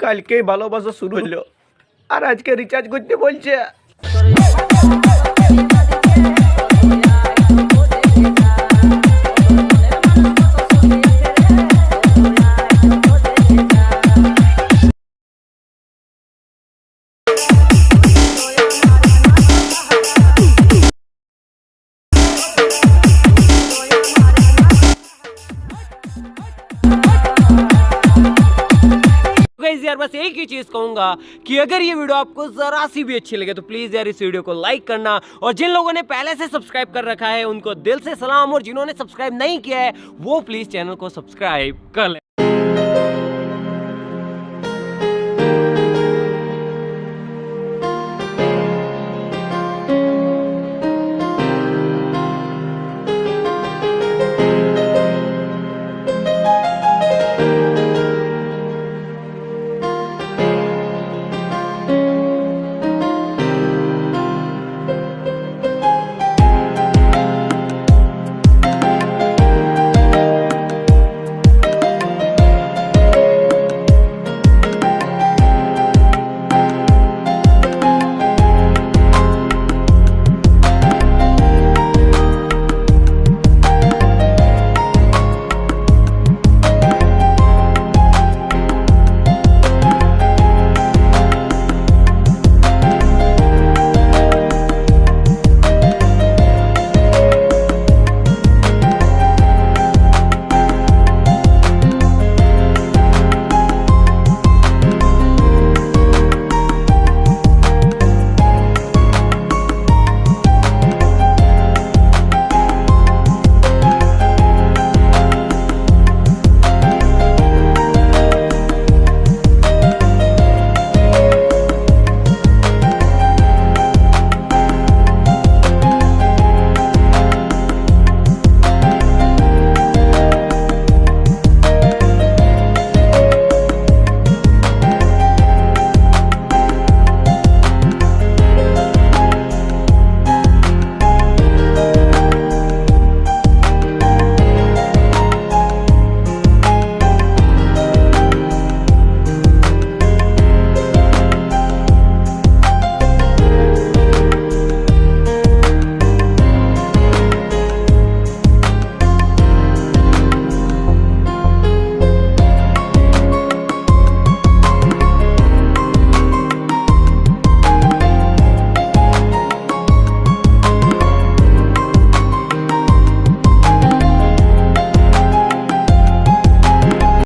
কালকে ভালোবাসা শুরু হলো আর আজকে রিচার্জ করতে বলছে। यार बस एक ही चीज कहूंगा कि अगर ये वीडियो आपको जरा सी भी अच्छी लगे तो प्लीज यार इस वीडियो को लाइक करना, और जिन लोगों ने पहले से सब्सक्राइब कर रखा है उनको दिल से सलाम, और जिन्होंने सब्सक्राइब नहीं किया है वो प्लीज चैनल को सब्सक्राइब कर ले।